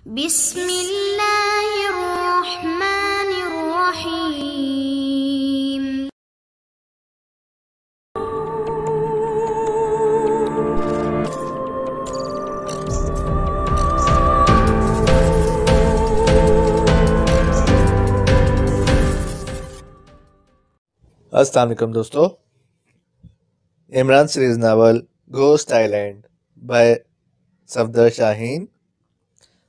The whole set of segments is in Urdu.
بسم اللہ الرحمن الرحیم۔ السلام علیکم دوستو، Imran series novel ghost island by Safdar Shaheen.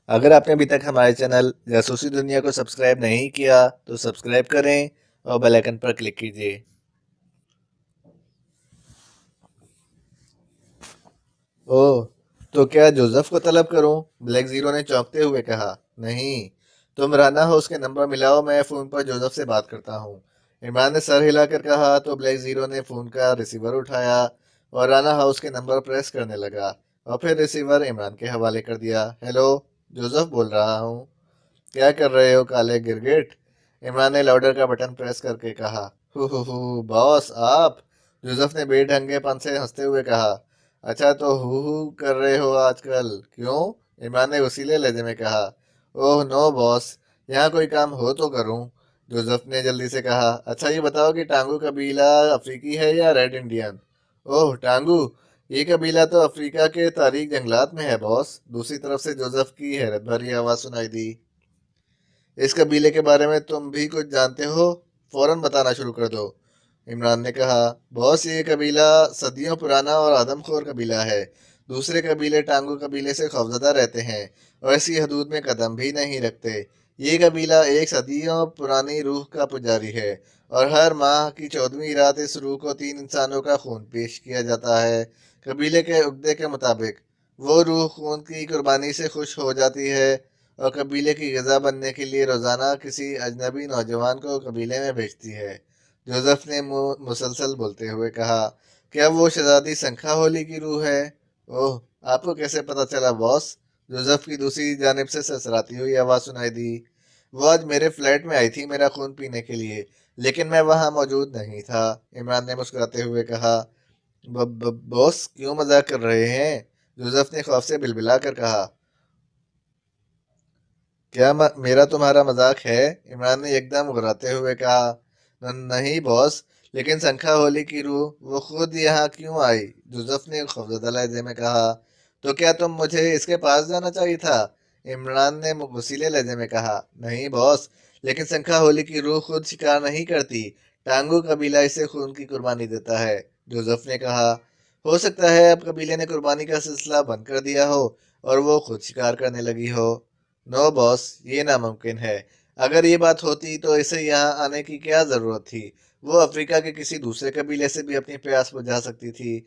اگر آپ نے ابھی تک ہمارے چینل جاسوسی دنیا کو سبسکرائب نہیں کیا تو سبسکرائب کریں اور بیل آئیکن پر کلک کیجیے۔ اوہ، تو کیا جوزف کو طلب کروں؟ بلیک زیرو نے چونکتے ہوئے کہا۔ نہیں، تم رانا ہاؤس کے نمبر ملاؤ، میں فون پر جوزف سے بات کرتا ہوں۔ عمران نے سر ہلا کر کہا تو بلیک زیرو نے فون کا ریسیور اٹھایا اور رانا ہاؤس کے نمبر پریس کرنے لگا اور پھر ریسیور عمران کے حوالے کر دیا۔ ہیلو، جوزف بول رہا ہوں۔ کیا کر رہے ہو کالے گرگٹ؟ عمران نے لاؤڈر کا بٹن پریس کر کے کہا۔ ہو باس آپ؟ جوزف نے بے ڈھنگے پن سے ہنستے ہوئے کہا۔ اچھا تو ہو کر رہے ہو آج کل، کیوں؟ عمران نے وسیلے لہجے میں کہا۔ اوہ نو باس، یہاں کوئی کام ہو تو کروں، جوزف نے جلدی سے کہا۔ اچھا یہ بتاؤ کہ ٹانگو قبیلہ افریقی ہے یا ریڈ انڈین؟ اوہ ٹانگو، یہ قبیلہ تو افریقہ کے تاریک جنگلات میں ہے باس، دوسری طرف سے جوزف کی حیرت بھری آواز سنائی دی۔ اس قبیلے کے بارے میں تم بھی کچھ جانتے ہو؟ فوراً بتانا شروع کر دو، عمران نے کہا۔ باس یہ قبیلہ صدیوں پرانا اور آدم خور قبیلہ ہے، دوسرے قبیلے ٹانگو قبیلے سے خوفزدہ رہتے ہیں اور ایسی حدود میں قدم بھی نہیں رکھتے۔ یہ قبیلہ ایک صدیوں پرانی روح کا پجاری ہے اور ہر ماہ کی 14ویں رات اس روح کو 3 انسانوں کا خون پیش کیا جاتا ہے۔ قبیلے کے عقدے کے مطابق وہ روح خون کی قربانی سے خوش ہو جاتی ہے اور قبیلے کی غذا بننے کے لیے روزانہ کسی اجنبی نوجوان کو قبیلے میں بھیجتی ہے، جوزف نے مسلسل بولتے ہوئے کہا۔ کیا وہ شہزادی سنکھا ہولی کی روح ہے؟ اوہ، آپ کو کیسے پتا چلا باس؟ جوزف کی دوسری جانب سے سرسراتی ہوئی آواز سنائی دی۔ وہ آج میرے فلیٹ میں آئی تھی میرا خون پینے کے لیے، لیکن میں وہاں موجود نہیں تھا، عمران نے مسکراتے ہوئے کہا۔ باس کیوں مذاق کر رہے ہیں؟ جوزف نے خوف سے بلبلا کر کہا۔ کیا میرا تمہارا مذاق ہے؟ عمران نے ایک دم غراتے ہوئے کہا۔ نہیں باس، لیکن سنکھا ہولی کی روح وہ خود یہاں کیوں آئی؟ جوزف نے خوفزدہ لہجے میں کہا۔ تو کیا تم مجھے اس کے پاس جانا چاہیے تھا؟ عمران نے وسیلے لہجے میں کہا۔ نہیں باس، لیکن سنکھا ہولی کی روح خود شکار نہیں کرتی، ٹانگو قبیلہ اسے خون کی قربانی دیتا ہے، جوزف نے کہا۔ ہو سکتا ہے اب قبیلے نے قربانی کا سلسلہ بند کر دیا ہو اور وہ خود شکار کرنے لگی ہو۔ نو باس، یہ ناممکن ہے، اگر یہ بات ہوتی تو اسے یہاں آنے کی کیا ضرورت تھی؟ وہ افریقہ کے کسی دوسرے قبیلے سے بھی اپنی پیاس بجھا سکتی تھی،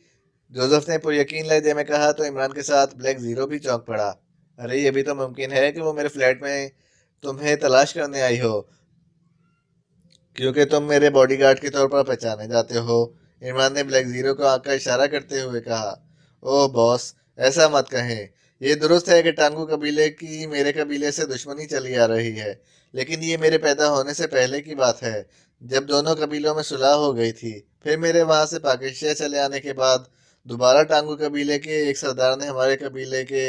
جوزف نے پر یقین لہجے میں کہا تو عمران کے ساتھ بلیک زیرو بھی چونک پڑا۔ ارے یہ بھی تو ممکن ہے کہ وہ میرے فلیٹ میں تمہیں تلاش کرنے آئی ہو، کیونکہ تم میرے باڈی گارڈ کے طور پر پہچانے جاتے ہو، عمران نے بلیک زیرو کو آنکھ کا اشارہ کرتے ہوئے کہا۔ اوہ باس، ایسا مت کہیں، یہ درست ہے کہ ٹانگو قبیلے کی میرے قبیلے سے دشمنی چلی آ رہی ہے، لیکن یہ میرے پیدا ہونے سے پہلے کی بات ہے، جب دونوں قبیلوں میں صلح ہو گئی تھی۔ پھر میرے وہاں سے پاکستان چلے آنے کے بعد دوبارہ ٹانگو قبیلے کے ایک سردار نے ہمارے قبیلے کے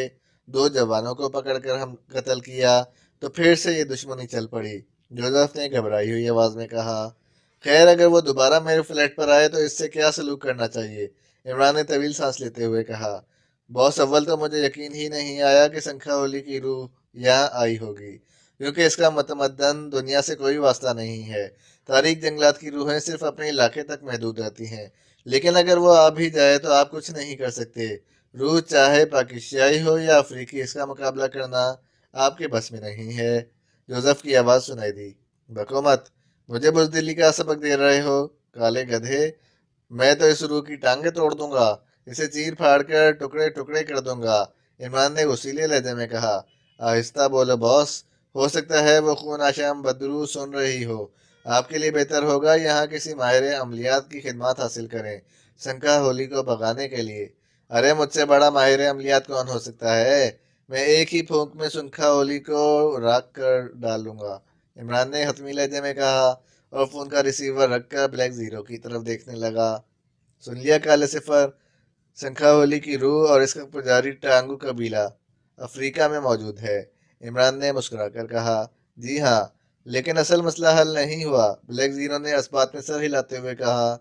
2 جوانوں کو پکڑ کر ہم قتل کیا، تو پھر سے یہ دشمنی چل پڑی، جوزف نے گھبرائی ہوئی آواز میں کہا۔ خیر اگر وہ دوبارہ میرے فلیٹ پر آئے تو اس سے کیا سلوک کرنا چاہیے؟ عمران نے طویل سانس لیتے ہوئے کہا۔ باس اول تو مجھے یقین ہی نہیں آیا کہ سنکھا ہولی کی روح یہاں آئی ہوگی، کیونکہ اس کا متمدن دنیا سے کوئی واسطہ نہیں ہے، تاریک جنگلات کی روحیں صرف اپنے علاقے تک محدود رہتی ہیں، لیکن اگر وہ آ بھی جائے تو آپ کچھ نہیں کر سکتے، روح چاہے پاکستانی ہو یا افریقی، اس کا مقابلہ کرنا آپ کے بس میں نہیں ہے، جوزف کی آواز سنائی دی۔ بکو مت، مجھے بزدلی کا سبق دے رہے ہو کالے گدھے، میں تو اس روح کی ٹانگیں توڑ دوں گا، اسے چیر پھاڑ کر ٹکڑے ٹکڑے کر دوں گا، عمران نے وسیلے لہجے میں کہا۔ آہستہ بولو باس، ہو سکتا ہے وہ خون آشام بدرو سن رہی ہو، آپ کے لیے بہتر ہوگا یہاں کسی ماہر عملیات کی خدمات حاصل کریں سنکھا ہولی کو بھگانے کے لیے۔ ارے مجھ سے بڑا ماہر عملیات کون ہو سکتا ہے؟ میں ایک ہی پھونک میں سنکھا ہولی کو راکھ کر ڈالوں گا، عمران نے حتمی لہجے میں کہا اور فون کا ریسیور رکھ کر بلیک زیرو کی طرف دیکھنے لگا۔ سن لیا کالے صفر، سنکھا ہولی کی روح اور اس کا پجاری ٹانگو قبیلہ افریقہ میں موجود ہے، عمران نے مسکرا کر کہا، جی ہاں، لیکن اصل مسئلہ حل نہیں ہوا۔ بلیک زیرو نے اس بات میں سر ہلاتے ہوئے کہا،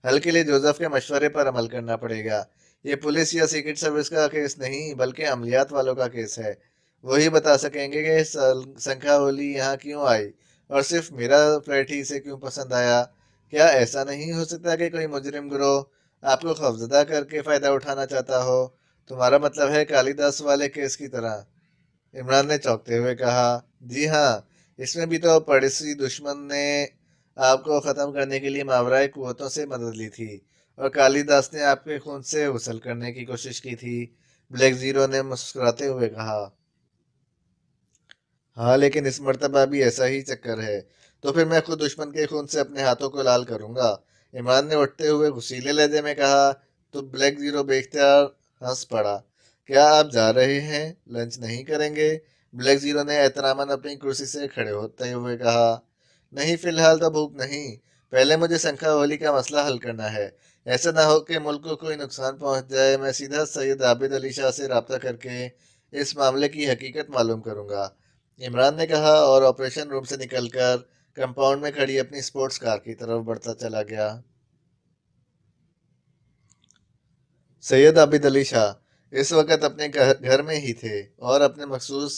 حل کے لیے جوزف کے مشورے پر عمل کرنا پڑے گا۔ یہ پولیس یا سیکرٹ سروس کا کیس نہیں بلکہ عملیات والوں کا کیس ہے۔ وہی بتا سکیں گے کہ سنکھا ہولی یہاں کیوں آئی اور صرف میرا فلیٹ ہی اسے کیوں پسند آیا۔ کیا ایسا نہیں ہو سکتا کہ کوئی مجرم گروہ آپ کو خوفزدہ کر کے فائدہ اٹھانا چاہتا ہو؟ تمہارا مطلب ہے کالی داس والے کیس کی طرح؟ عمران نے چونکتے ہوئے کہا، جی ہاں، اس میں بھی تو پڑوسی دشمن نے آپ کو ختم کرنے کے لیے ماورائے قوتوں سے مدد لی تھی اور کالی داس نے آپ کے خون سے غسل کرنے کی کوشش کی تھی۔ بلیک زیرو نے مسکراتے ہوئے کہا، ہاں، لیکن اس مرتبہ بھی ایسا ہی چکر ہے، تو پھر میں خود دشمن کے خون سے اپنے ہاتھوں کو لال کروں گا۔ عمران نے اٹھتے ہوئے غصیلے لہجے میں کہا، تو بلیک زیرو بے اختیار ہنس پڑا۔ کیا آپ جا رہے ہیں؟ لنچ نہیں کریں گے؟ بلیک زیرو نے احتراماً اپنی کرسی سے کھڑے ہوتے ہوئے کہا، نہیں، فی الحال تو بھوک نہیں، پہلے مجھے سنکھا ہولی کا مسئلہ حل کرنا ہے۔ ایسا نہ ہو کہ ملک کو کوئی نقصان پہنچ جائے۔ میں سیدھا سید عابد علی شاہ سے رابطہ کر کے اس معاملے کی حقیقت معلوم کروں گا، عمران نے کہا اور آپریشن روم سے نکل کر کمپاؤنڈ میں کھڑی اپنی سپورٹس کار کی طرف بڑھتا چلا گیا۔ سید عابد علی شاہ اس وقت اپنے گھر میں ہی تھے اور اپنے مخصوص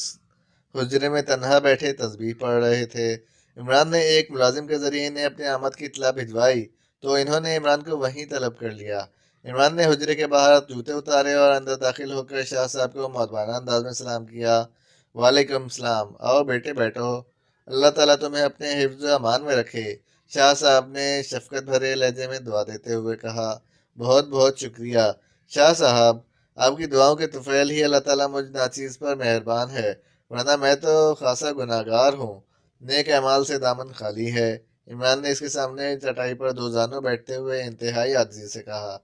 حجرے میں تنہا بیٹھے تسبیح پڑھ رہے تھے۔ عمران نے ایک ملازم کے ذریعے انہیں اپنے آمد کی اطلاع بھجوائی تو انہوں نے عمران کو وہیں طلب کر لیا۔ عمران نے حجرے کے باہر جوتے اتارے اور اندر داخل ہو کر شاہ صاحب کو مؤدبانہ انداز میں سلام کیا۔ وعلیکم السلام، آؤ بیٹے بیٹھو، اللہ تعالیٰ تمہیں اپنے حفظ و امان میں رکھے، شاہ صاحب نے شفقت بھرے لہجے میں دعا دیتے ہوئے کہا۔ بہت بہت شکریہ شاہ صاحب، آپ کی دعاؤں کے طفیل ہی اللہ تعالیٰ مجھ ناچیز پر مہربان ہے، ورنہ میں تو خاصا گناہ گار ہوں۔ نیک اعمال سے دامن خالی ہے۔ عمران نے اس کے سامنے چٹائی پر دو زانوں بیٹھتے ہوئے انتہائی عاجزی سے کہا۔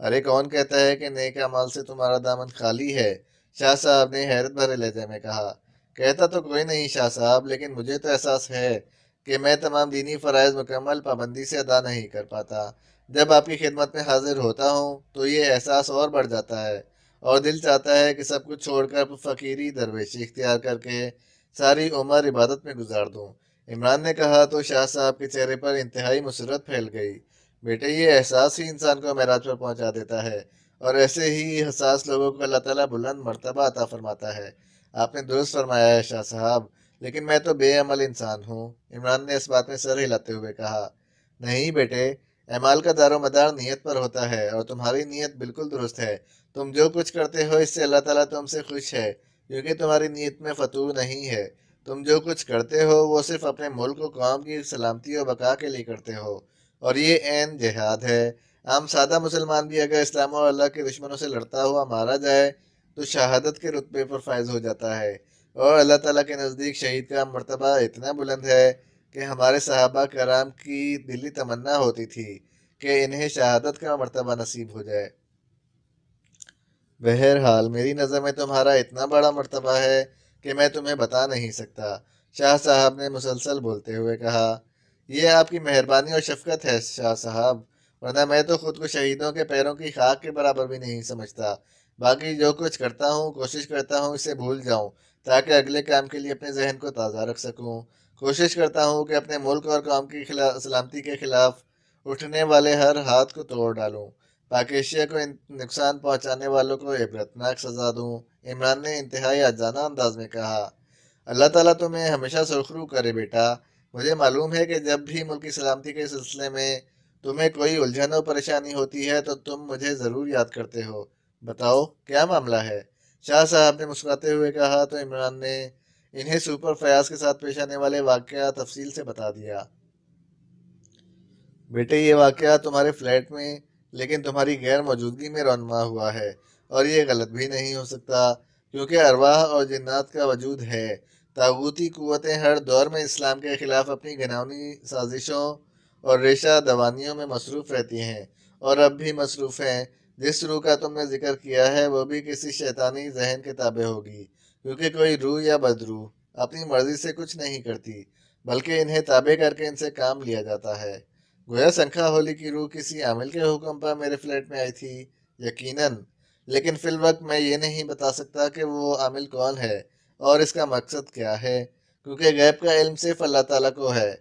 ارے کون کہتا ہے کہ نیک اعمال سے تمہارا دامن خالی ہے؟ شاہ صاحب نے حیرت بھرے لہجے میں کہا۔ کہتا تو کوئی نہیں شاہ صاحب، لیکن مجھے تو احساس ہے کہ میں تمام دینی فرائض مکمل پابندی سے ادا نہیں کر پاتا۔ جب آپ کی خدمت میں حاضر ہوتا ہوں تو یہ احساس اور بڑھ جاتا ہے اور دل چاہتا ہے کہ سب کچھ چھوڑ کر فقیری درویشی اختیار کر کے ساری عمر عبادت میں گزار دوں۔ عمران نے کہا تو شاہ صاحب کے چہرے پر انتہائی مسرت پھیل گئی۔ بیٹے، یہ احساس ہی انسان کو معراج پر پہنچا دیتا ہے اور ایسے ہی حساس لوگوں کو اللہ تعالیٰ بلند مرتبہ عطا فرماتا ہے۔ آپ نے درست فرمایا ہے شاہ صاحب، لیکن میں تو بے عمل انسان ہوں، عمران نے اس بات میں سر ہلاتے ہوئے کہا۔ نہیں بیٹے، اعمال کا دار و مدار نیت پر ہوتا ہے اور تمہاری نیت بالکل درست ہے۔ تم جو کچھ کرتے ہو اس سے اللہ تعالیٰ تم سے خوش ہے، کیونکہ تمہاری نیت میں فتور نہیں ہے۔ تم جو کچھ کرتے ہو وہ صرف اپنے ملک و قوم کی سلامتی و بقا کے لیے کرتے ہو، اور یہ عین جہاد ہے۔ عام سادہ مسلمان بھی اگر اسلام اور اللہ کے دشمنوں سے لڑتا ہوا مارا جائے تو شہادت کے رتبے پر فائز ہو جاتا ہے، اور اللہ تعالیٰ کے نزدیک شہید کا مرتبہ اتنا بلند ہے کہ ہمارے صحابہ کرام کی دلی تمنا ہوتی تھی کہ انہیں شہادت کا مرتبہ نصیب ہو جائے۔ بہرحال میری نظر میں تمہارا اتنا بڑا مرتبہ ہے کہ میں تمہیں بتا نہیں سکتا، شاہ صاحب نے مسلسل بولتے ہوئے کہا۔ یہ آپ کی مہربانی اور شفقت ہے شاہ صاحب، ورنہ میں تو خود کو شہیدوں کے پیروں کی خاک کے برابر بھی نہیں سمجھتا۔ باقی جو کچھ کرتا ہوں کوشش کرتا ہوں اسے بھول جاؤں تاکہ اگلے کام کے لیے اپنے ذہن کو تازہ رکھ سکوں۔ کوشش کرتا ہوں کہ اپنے ملک اور قوم کی سلامتی کے خلاف اٹھنے والے ہر ہاتھ کو توڑ ڈالوں، پاک ایشیا کو نقصان پہنچانے والوں کو عبرتناک سزا دوں، عمران نے انتہائی عاجزانہ انداز میں کہا۔ اللہ تعالیٰ تمہیں ہمیشہ سرخرو کرے بیٹا۔ مجھے معلوم ہے کہ جب بھی ملک کی سلامتی کے سلسلے میں تمہیں کوئی الجھن و پریشانی ہوتی ہے تو تم مجھے ضرور یاد کرتے ہو۔ بتاؤ کیا معاملہ ہے؟ شاہ صاحب نے مسکراتے ہوئے کہا تو عمران نے انہیں سپر فیاض کے ساتھ پیش آنے والے واقعہ تفصیل سے بتا دیا۔ بیٹے، یہ واقعہ تمہارے فلیٹ میں لیکن تمہاری غیر موجودگی میں رونما ہوا ہے، اور یہ غلط بھی نہیں ہو سکتا کیونکہ ارواح اور جنات کا وجود ہے۔ طاغوتی قوتیں ہر دور میں اسلام کے خلاف اپنی گھناؤنی سازشوں اور ریشہ دوانیوں میں مصروف رہتی ہیں اور اب بھی مصروف ہیں۔ جس روح کا تم نے ذکر کیا ہے وہ بھی کسی شیطانی ذہن کے تابع ہوگی، کیونکہ کوئی روح یا بدروح اپنی مرضی سے کچھ نہیں کرتی بلکہ انہیں تابع کر کے ان سے کام لیا جاتا ہے۔ گویا سنکھا ہولی کی روح کسی عامل کے حکم پر میرے فلیٹ میں آئی تھی، یقیناً، لیکن فی الوقت میں یہ نہیں بتا سکتا کہ وہ عامل کون ہے اور اس کا مقصد کیا ہے، کیونکہ غیب کا علم صرف اللہ تعالیٰ کو ہے۔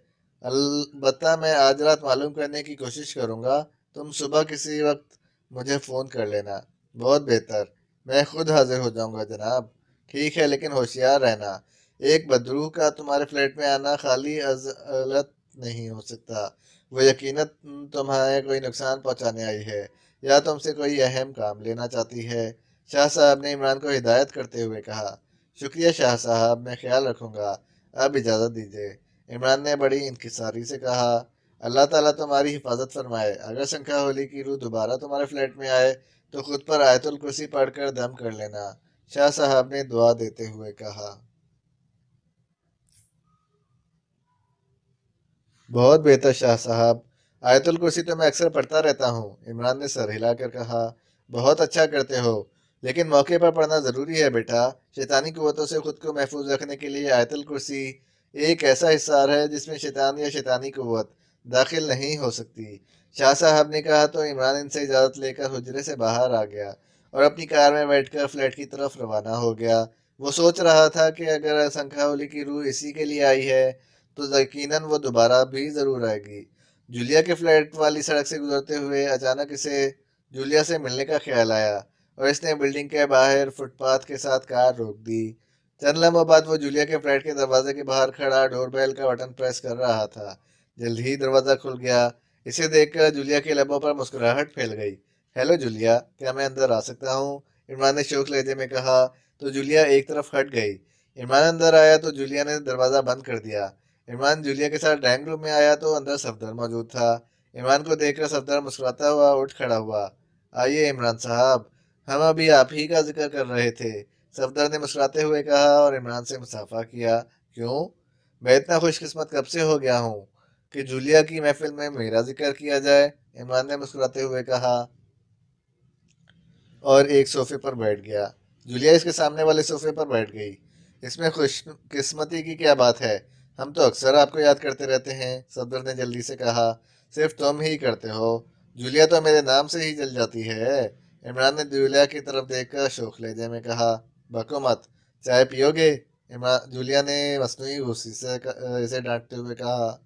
البتہ میں آج رات معلوم کرنے کی کوشش کروں گا، تم صبح کسی وقت مجھے فون کر لینا۔ بہت بہتر، میں خود حاضر ہو جاؤں گا جناب۔ ٹھیک ہے، لیکن ہوشیار رہنا، ایک بدروح کا تمہارے فلیٹ میں آنا خالی غلط نہیں ہو سکتا، وہ یقیناً تمہیں کوئی نقصان پہنچانے آئی ہے یا تم سے کوئی اہم کام لینا چاہتی ہے۔ شاہ صاحب نے عمران کو ہدایت کرتے ہوئے کہا۔ شکریہ شاہ صاحب، میں خیال رکھوں گا، اب اجازت دیجیے۔ عمران نے بڑی انکساری سے کہا۔ اللہ تعالیٰ تمہاری حفاظت فرمائے۔ اگر شنکھا ہولی کی روح دوبارہ تمہارے فلیٹ میں آئے تو خود پر آیت الکرسی پڑھ کر دم کر لینا، شاہ صاحب نے دعا دیتے ہوئے کہا۔ بہت بہتر شاہ صاحب، آیت الکرسی تو میں اکثر پڑھتا رہتا ہوں، عمران نے سر ہلا کر کہا۔ بہت اچھا کرتے ہو، لیکن موقع پر پڑھنا ضروری ہے بیٹا۔ شیطانی قوتوں سے خود کو محفوظ رکھنے کے لیے آیت الکرسی ایک ایسا حصار ہے جس میں شیطان یا شیطانی قوت داخل نہیں ہو سکتی، شاہ صاحب نے کہا تو عمران ان سے اجازت لے کر حجرے سے باہر آ گیا اور اپنی کار میں بیٹھ کر فلیٹ کی طرف روانہ ہو گیا۔ وہ سوچ رہا تھا کہ اگر شنکھا ہولی کی روح اسی کے لیے آئی ہے تو یقیناً وہ دوبارہ بھی ضرور آئے گی۔ جولیا کے فلیٹ والی سڑک سے گزرتے ہوئے اچانک اسے جولیا سے ملنے کا خیال آیا اور اس نے بلڈنگ کے باہر فٹ پاتھ کے ساتھ کار روک دی۔ چند لمحوں بعد وہ جولیا کے فلیٹ کے دروازے کے باہر کھڑا ڈور بیل کا بٹن پریس کر رہا تھا۔ جلد ہی دروازہ کھل گیا۔ اسے دیکھ کر جولیا کے لبوں پر مسکراہٹ پھیل گئی۔ ہیلو جولیا، کیا میں اندر آ سکتا ہوں؟ عمران نے شوق لہجے میں کہا تو جولیا ایک طرف ہٹ گئی۔ عمران اندر آیا تو جولیا نے دروازہ بند کر دیا۔ عمران جولیا کے ساتھ ڈرائنگ روم میں آیا تو اندر صفدر موجود تھا۔ عمران کو دیکھ کر صفدر مسکراتا ہوا اٹھ کھڑا ہوا۔ آئیے عمران صاحب، ہم ابھی آپ ہی کا ذکر کر رہے تھے، صفدر نے مسکراتے ہوئے کہا اور عمران سے مصافحہ کیا۔ کیوں؟ میں اتنا خوش قسمت کب سے ہو گیا ہوں کہ جولیا کی محفل میں میرا ذکر کیا جائے، عمران نے مسکراتے ہوئے کہا اور ایک صوفے پر بیٹھ گیا۔ جولیا اس کے سامنے والے صوفے پر بیٹھ گئی۔ اس میں خوش قسمتی کی کیا بات ہے؟ ہم تو اکثر آپ کو یاد کرتے رہتے ہیں، صفدر نے جلدی سے کہا۔ صرف تم ہی کرتے ہو، جولیا تو میرے نام سے ہی جل جاتی ہے، عمران نے جولیا کی طرف دیکھ کر شوخ لہجے میں کہا۔ بکو مت، چائے پیو گے؟ جولیا نے مصنوعی غصے سے اسے ڈانٹتے ہوئے کہا۔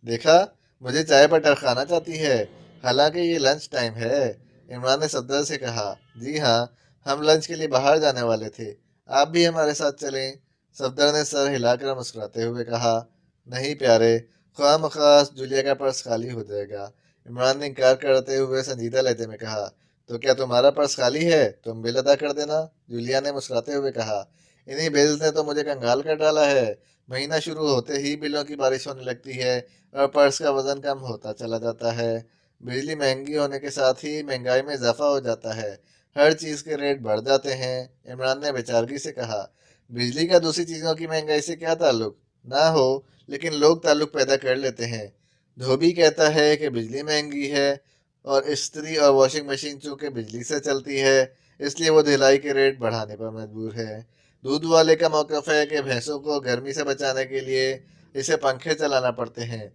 دیکھا، مجھے چائے پر ٹرخانا چاہتی ہے، حالانکہ یہ لنچ ٹائم ہے، عمران نے صفدر سے کہا۔ جی ہاں، ہم لنچ کے لیے باہر جانے والے تھے، آپ بھی ہمارے ساتھ چلیں، صفدر نے سر ہلا کر مسکراتے ہوئے کہا۔ نہیں پیارے، خواہ مخواہ جولیا کا پرس خالی ہو جائے گا، عمران نے انکار کرتے ہوئے سنجیدہ لہجے میں کہا۔ تو کیا تمہارا پرس خالی ہے؟ تم بل ادا کر دینا، جولیا نے مسکراتے ہوئے کہا۔ انہی بلز نے تو مجھے کنگال کر ڈالا ہے، مہینہ شروع ہوتے ہی بلوں کی بارش ہونے لگتی ہے اور پرس کا وزن کم ہوتا چلا جاتا ہے۔ بجلی مہنگی ہونے کے ساتھ ہی مہنگائی میں اضافہ ہو جاتا ہے، ہر چیز کے ریٹ بڑھ جاتے ہیں، عمران نے بیچارگی سے کہا۔ بجلی کا دوسری چیزوں کی مہنگائی سے کیا تعلق؟ نہ ہو، لیکن لوگ تعلق پیدا کر لیتے ہیں۔ دھوبی کہتا ہے کہ بجلی مہنگی ہے اور استری اور واشنگ مشین چونکہ بجلی سے چلتی ہے اس لیے وہ دھلائی کے ریٹ بڑھانے پر مجبور ہے۔ دودھ والے کا موقف ہے کہ بھینسوں کو گرمی سے بچانے کے لیے اسے پنکھے چلانا پڑتے ہیں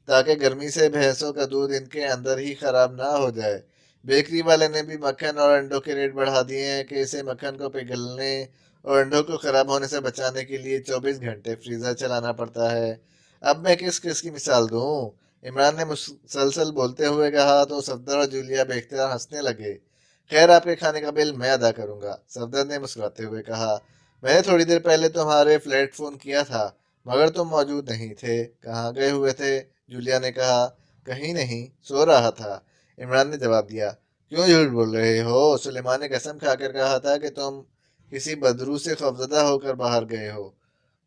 تاکہ گرمی سے بھینسوں کا دودھ ان کے اندر ہی خراب نہ ہو جائے۔ بیکری والے نے بھی مکھن اور انڈوں کے ریٹ بڑھا دیے ہیں کہ اسے مکھن کو پگھلنے اور انڈوں کو خراب ہونے سے بچانے کے لیے 24 گھنٹے فریزر چلانا پڑتا ہے۔ اب میں کس کس کی مثال دوں؟ عمران نے مسلسل بولتے ہوئے کہا تو صفدر اور جولیا بے اختیار ہنسنے لگے۔ خیر، آپ کے کھانے کا بل میں ادا کروں گا، صفدر نے مسکراتے ہوئے کہا۔ میں نے تھوڑی دیر پہلے تمہارے فلیٹ فون کیا تھا مگر تم موجود نہیں تھے، کہاں گئے ہوئے تھے؟ جولیا نے کہا۔ کہیں نہیں، سو رہا تھا، عمران نے جواب دیا۔ کیوں جھوٹ بول رہے ہو؟ سلیمان نے قسم کھا کر کہا تھا کہ تم کسی بدرو سے خوفزدہ ہو کر باہر گئے ہو۔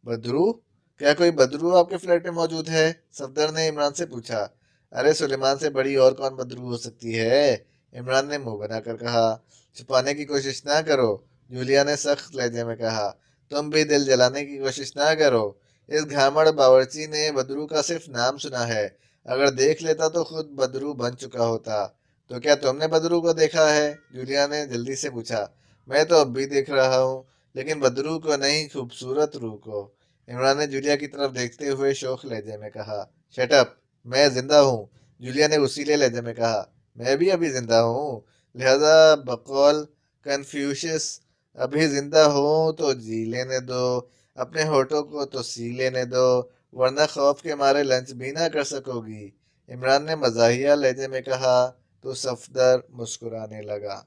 بدرو؟ کیا کوئی بدرو آپ کے فلیٹ میں موجود ہے؟ صفدر نے عمران سے پوچھا۔ ارے سلیمان سے بڑی اور کون بدرو ہو سکتی ہے؟ عمران نے منہ بنا کر کہا۔ چھپانے کی کوشش نہ کرو، جولیا نے سخت لہجے میں کہا۔ تم بھی دل جلانے کی کوشش نہ کرو، اس گھامڑ باورچی نے بدرو کا صرف نام سنا ہے، اگر دیکھ لیتا تو خود بدرو بن چکا ہوتا۔ تو کیا تم نے بدرو کو دیکھا ہے؟ جولیا نے جلدی سے پوچھا۔ میں تو اب بھی دیکھ رہا ہوں، لیکن بدرو کو نہیں، خوبصورت روح کو، عمران نے جولیا کی طرف دیکھتے ہوئے شوخ لہجے میں کہا۔ شٹ اپ، میں زندہ ہوں، جولیا نے غصیلے لہجے میں کہا۔ میں بھی ابھی زندہ ہوں، لہذا بقول کنفیوشس ابھی زندہ ہوں تو جی لینے دو، اپنے ہونٹوں کو تو سی لینے دو، ورنہ خوف کے مارے لنچ بھی نہ کر سکو گی۔ عمران نے مزاحیہ لہجے میں کہا تو صفدر مسکرانے لگا۔